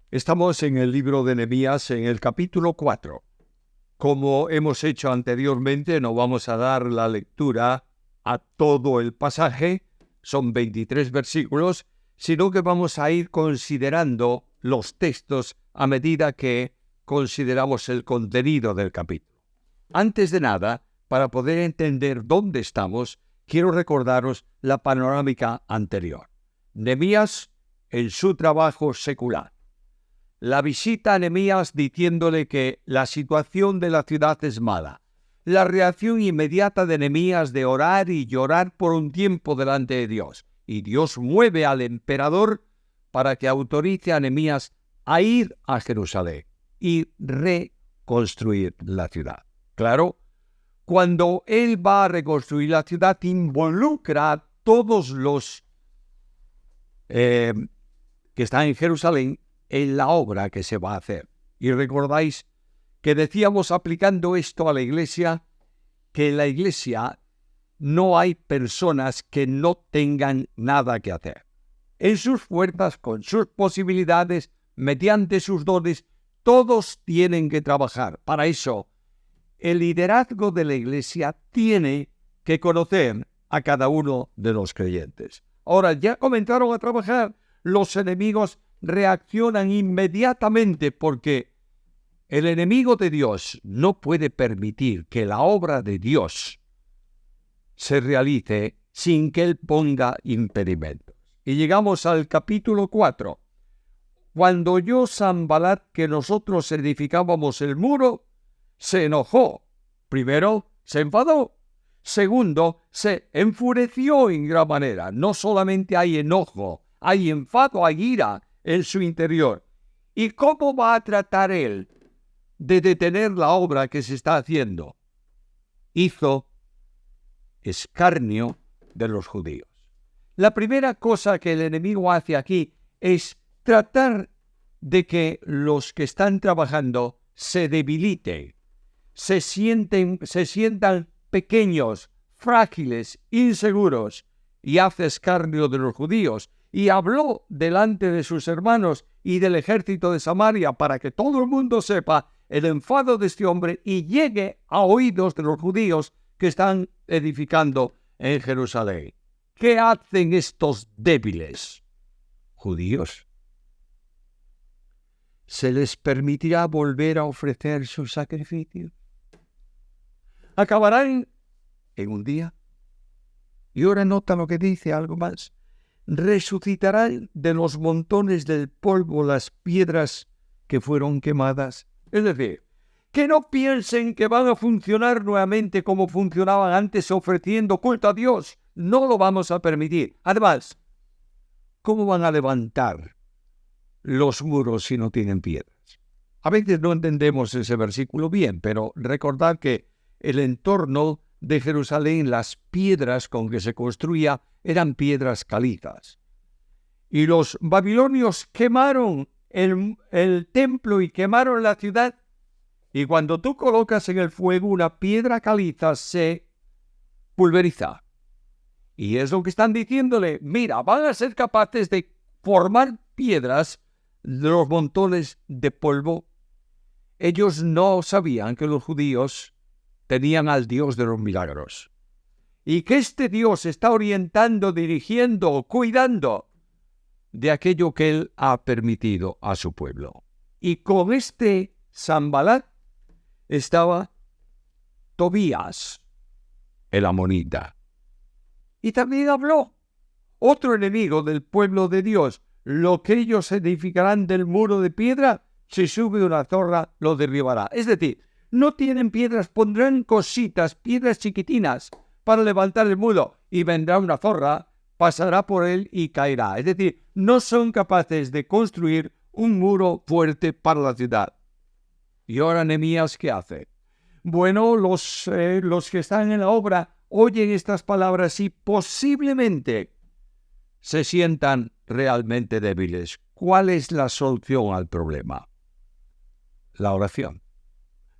Estamos en el libro de Nehemías, en el capítulo 4. Como hemos hecho anteriormente, no vamos a dar la lectura a todo el pasaje, son 23 versículos, sino que vamos a ir considerando los textos a medida que consideramos el contenido del capítulo. Antes de nada, para poder entender dónde estamos, quiero recordaros la panorámica anterior. Nehemías en su trabajo secular. La visita a Nehemías diciéndole que la situación de la ciudad es mala. La reacción inmediata de Nehemías de orar y llorar por un tiempo delante de Dios. Y Dios mueve al emperador para que autorice a Nehemías a ir a Jerusalén y reconstruir la ciudad. Claro, cuando él va a reconstruir la ciudad, involucra a todos los que están en Jerusalén en la obra que se va a hacer. Y recordáis que decíamos, aplicando esto a la iglesia, que en la iglesia no hay personas que no tengan nada que hacer. En sus fuerzas, con sus posibilidades, mediante sus dones, todos tienen que trabajar. Para eso, el liderazgo de la iglesia tiene que conocer a cada uno de los creyentes. Ahora, ya comenzaron a trabajar, los enemigos reaccionan inmediatamente porque el enemigo de Dios no puede permitir que la obra de Dios se realice sin que él ponga impedimentos. Y llegamos al capítulo 4. Cuando oyó Sanbalat que nosotros edificábamos el muro, se enojó. Primero, se enfadó. Segundo, se enfureció en gran manera. No solamente hay enojo, hay enfado, hay ira en su interior. ¿Y cómo va a tratar él de detener la obra que se está haciendo? Hizo escarnio de los judíos. La primera cosa que el enemigo hace aquí es tratar de que los que están trabajando se debiliten, se sientan pequeños, frágiles, inseguros, y hace escarnio de los judíos. Y habló delante de sus hermanos y del ejército de Samaria para que todo el mundo sepa el enfado de este hombre y llegue a oídos de los judíos que están edificando en Jerusalén. ¿Qué hacen estos débiles judíos? ¿Se les permitirá volver a ofrecer sus sacrificios? ¿Acabarán en un día? Y ahora nota lo que dice algo más. Resucitarán de los montones del polvo las piedras que fueron quemadas. Es decir, que no piensen que van a funcionar nuevamente como funcionaban antes ofreciendo culto a Dios. No lo vamos a permitir. Además, ¿cómo van a levantar los muros si no tienen piedras? A veces no entendemos ese versículo bien, pero recordad que el entorno de Jerusalén, las piedras con que se construía eran piedras calizas. Y los babilonios quemaron el templo y quemaron la ciudad. Y cuando tú colocas en el fuego una piedra caliza, se pulveriza. Y es lo que están diciéndole. Mira, van a ser capaces de formar piedras de los montones de polvo. Ellos no sabían que los judíos tenían al Dios de los milagros. Y que este Dios está orientando, dirigiendo, cuidando de aquello que Él ha permitido a su pueblo. Y con este Sanbalat estaba Tobías, el amonita. Y también habló otro enemigo del pueblo de Dios. Lo que ellos edificarán del muro de piedra, si sube una zorra, lo derribará. Es decir, no tienen piedras, pondrán cositas, piedras chiquitinas, para levantar el muro, y vendrá una zorra, pasará por él y caerá. Es decir, no son capaces de construir un muro fuerte para la ciudad. ¿Y ahora Nehemías qué hace? Bueno, los que están en la obra oyen estas palabras y posiblemente se sientan realmente débiles. ¿Cuál es la solución al problema? La oración.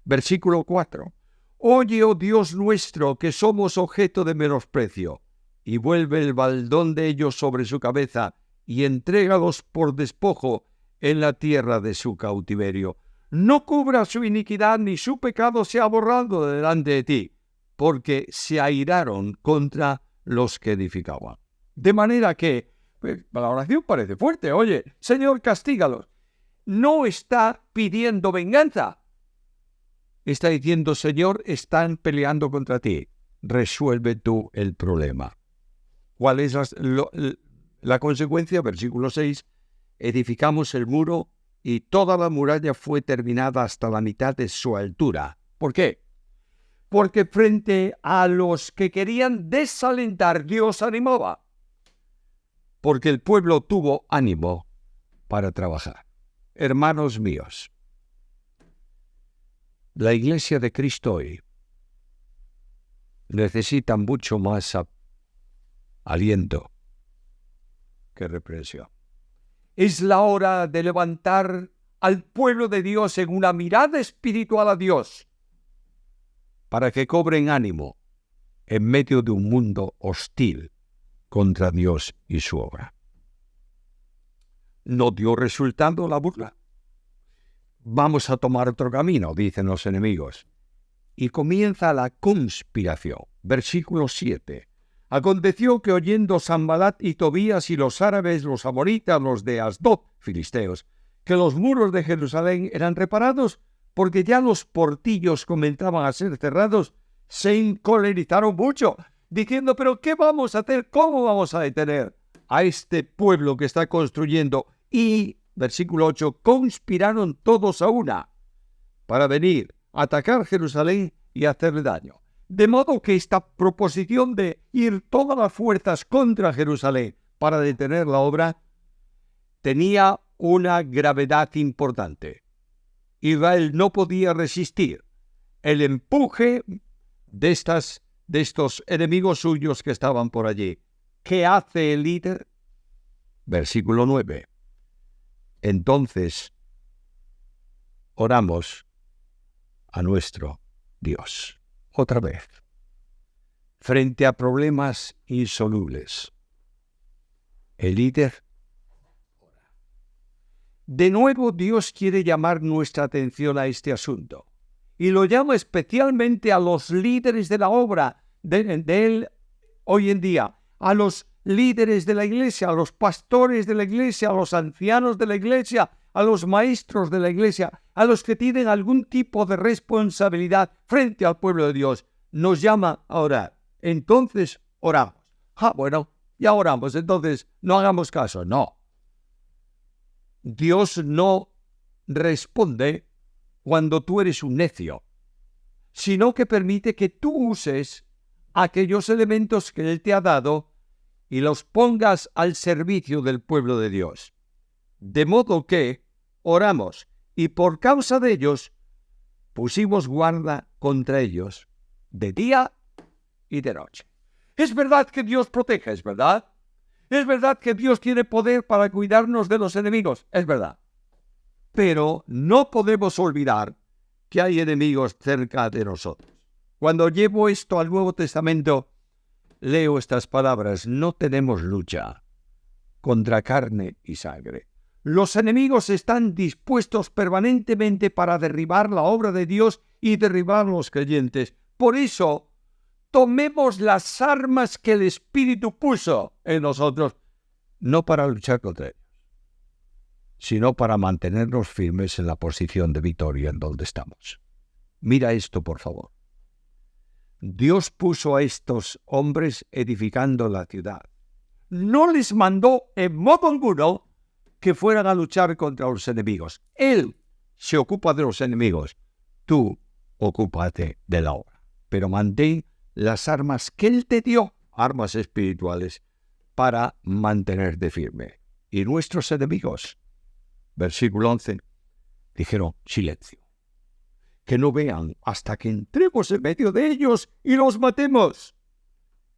Versículo 4. Oye, oh Dios nuestro, que somos objeto de menosprecio, y vuelve el baldón de ellos sobre su cabeza, y entrégalos por despojo en la tierra de su cautiverio. No cubra su iniquidad, ni su pecado sea borrado de delante de ti, porque se airaron contra los que edificaban. De manera que, la oración parece fuerte. Oye, Señor, castígalos. No está pidiendo venganza. Está diciendo, Señor, están peleando contra ti. Resuelve tú el problema. ¿Cuál es la consecuencia? Versículo 6. Edificamos el muro y toda la muralla fue terminada hasta la mitad de su altura. ¿Por qué? Porque frente a los que querían desalentar, Dios animaba. Porque el pueblo tuvo ánimo para trabajar. Hermanos míos, la Iglesia de Cristo hoy necesita mucho más aliento que reprensión. Es la hora de levantar al pueblo de Dios en una mirada espiritual a Dios, para que cobren ánimo en medio de un mundo hostil contra Dios y su obra. ¿No dio resultado la burla? Vamos a tomar otro camino, dicen los enemigos. Y comienza la conspiración. Versículo 7. Aconteció que oyendo Sanbalat y Tobías y los árabes, los amonitas, los de Asdod, filisteos, que los muros de Jerusalén eran reparados, porque ya los portillos comenzaban a ser cerrados, se encolerizaron mucho, diciendo, ¿pero qué vamos a hacer? ¿Cómo vamos a detener a este pueblo que está construyendo? Y, versículo 8, conspiraron todos a una para venir a atacar Jerusalén y hacerle daño. De modo que esta proposición de ir todas las fuerzas contra Jerusalén para detener la obra tenía una gravedad importante. Israel no podía resistir el empuje de estos enemigos suyos que estaban por allí. ¿Qué hace el líder? Versículo 9. Entonces oramos a nuestro Dios. Otra vez, frente a problemas insolubles, el líder ora. De nuevo, Dios quiere llamar nuestra atención a este asunto, y lo llama especialmente a los líderes de la obra de Él hoy en día, a los líderes de la iglesia, a los pastores de la iglesia, a los ancianos de la iglesia, a los maestros de la iglesia, a los que tienen algún tipo de responsabilidad frente al pueblo de Dios. Nos llama a orar. Entonces oramos. Bueno, ya oramos, entonces no hagamos caso. No. Dios no responde cuando tú eres un necio, sino que permite que tú uses aquellos elementos que Él te ha dado y los pongas al servicio del pueblo de Dios. De modo que oramos, y por causa de ellos pusimos guarda contra ellos de día y de noche. Es verdad que Dios protege, es verdad. Es verdad que Dios tiene poder para cuidarnos de los enemigos, es verdad. Pero no podemos olvidar que hay enemigos cerca de nosotros. Cuando llevo esto al Nuevo Testamento, leo estas palabras: no tenemos lucha contra carne y sangre. Los enemigos están dispuestos permanentemente para derribar la obra de Dios y derribar a los creyentes. Por eso, tomemos las armas que el Espíritu puso en nosotros, no para luchar contra ellos, sino para mantenernos firmes en la posición de victoria en donde estamos. Mira esto, por favor. Dios puso a estos hombres edificando la ciudad. No les mandó en modo alguno que fueran a luchar contra los enemigos. Él se ocupa de los enemigos. Tú ocúpate de la obra. Pero mantén las armas que Él te dio, armas espirituales, para mantenerte firme. Y nuestros enemigos, versículo 11, dijeron: silencio, que no vean hasta que entremos en medio de ellos y los matemos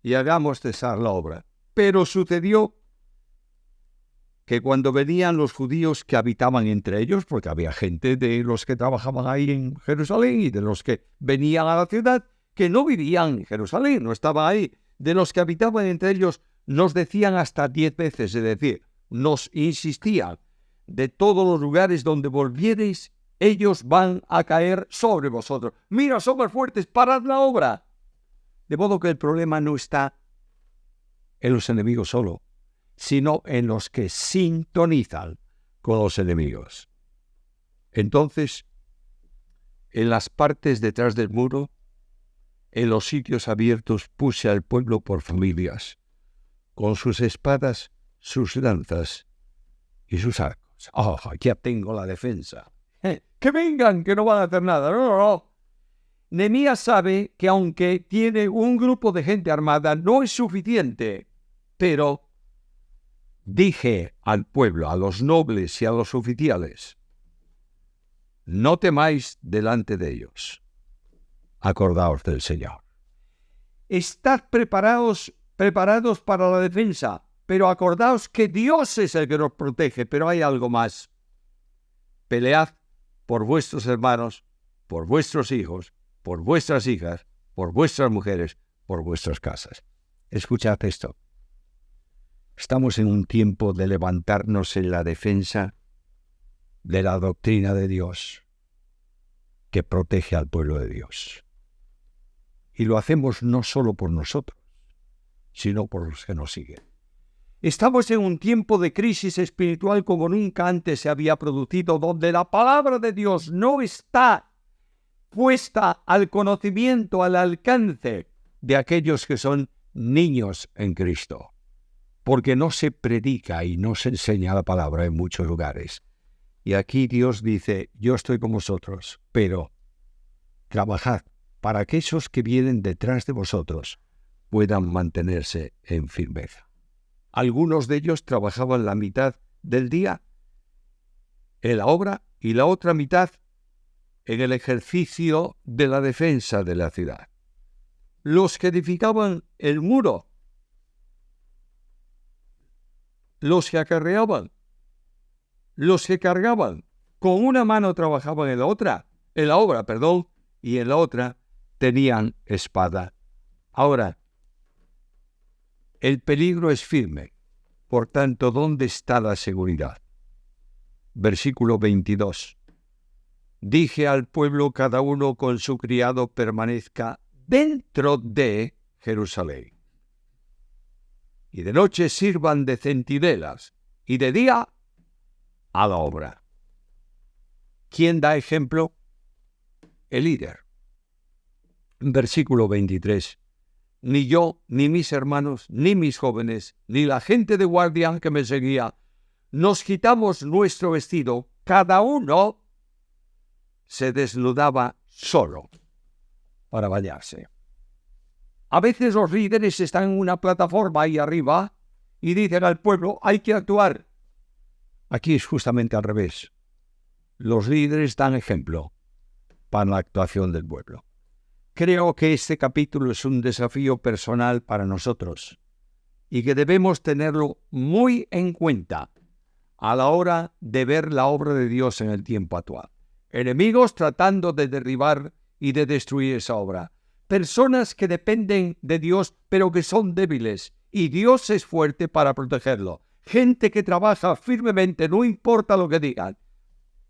y hagamos cesar la obra. Pero sucedió que cuando venían los judíos que habitaban entre ellos, porque había gente de los que trabajaban ahí en Jerusalén y de los que venían a la ciudad, que no vivían en Jerusalén, no estaban ahí, de los que habitaban entre ellos, nos decían hasta 10 veces, es decir, nos insistían: de todos los lugares donde volviereis, ellos van a caer sobre vosotros. Mira, somos fuertes, parad la obra. De modo que el problema no está en los enemigos solo, sino en los que sintonizan con los enemigos. Entonces, en las partes detrás del muro, en los sitios abiertos, puse al pueblo por familias, con sus espadas, sus lanzas y sus arcos. ¡Oh, ya tengo la defensa! ¡Que vengan, que no van a hacer nada! No. Nehemías sabe que aunque tiene un grupo de gente armada, no es suficiente. Pero dije al pueblo, a los nobles y a los oficiales, no temáis delante de ellos. Acordaos del Señor. Estad preparados para la defensa, pero acordaos que Dios es el que nos protege. Pero hay algo más. Pelead por vuestros hermanos, por vuestros hijos, por vuestras hijas, por vuestras mujeres, por vuestras casas. Escuchad esto. Estamos en un tiempo de levantarnos en la defensa de la doctrina de Dios que protege al pueblo de Dios. Y lo hacemos no solo por nosotros, sino por los que nos siguen. Estamos en un tiempo de crisis espiritual como nunca antes se había producido, donde la palabra de Dios no está puesta al conocimiento, al alcance de aquellos que son niños en Cristo. Porque no se predica y no se enseña la palabra en muchos lugares. Y aquí Dios dice, yo estoy con vosotros, pero trabajad para que esos que vienen detrás de vosotros puedan mantenerse en firmeza. Algunos de ellos trabajaban la mitad del día en la obra y la otra mitad en el ejercicio de la defensa de la ciudad. Los que edificaban el muro, los que acarreaban, los que cargaban, con una mano trabajaban en la obra, y en la otra tenían espada. Ahora, el peligro es firme, por tanto, ¿dónde está la seguridad? Versículo 22. Dije al pueblo, cada uno con su criado permanezca dentro de Jerusalén. Y de noche sirvan de centinelas, y de día a la obra. ¿Quién da ejemplo? El líder. Versículo 23. Ni yo, ni mis hermanos, ni mis jóvenes, ni la gente de guardia que me seguía, nos quitamos nuestro vestido, cada uno se desnudaba solo para bañarse. A veces los líderes están en una plataforma ahí arriba y dicen al pueblo, hay que actuar. Aquí es justamente al revés. Los líderes dan ejemplo para la actuación del pueblo. Creo que este capítulo es un desafío personal para nosotros y que debemos tenerlo muy en cuenta a la hora de ver la obra de Dios en el tiempo actual. Enemigos tratando de derribar y de destruir esa obra. Personas que dependen de Dios pero que son débiles y Dios es fuerte para protegerlo. Gente que trabaja firmemente, no importa lo que digan.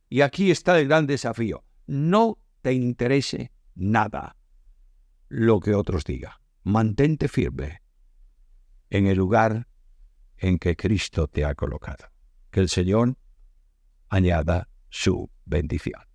Y aquí está el gran desafío. No te interese nada lo que otros digan. Mantente firme en el lugar en que Cristo te ha colocado. Que el Señor añada su bendición.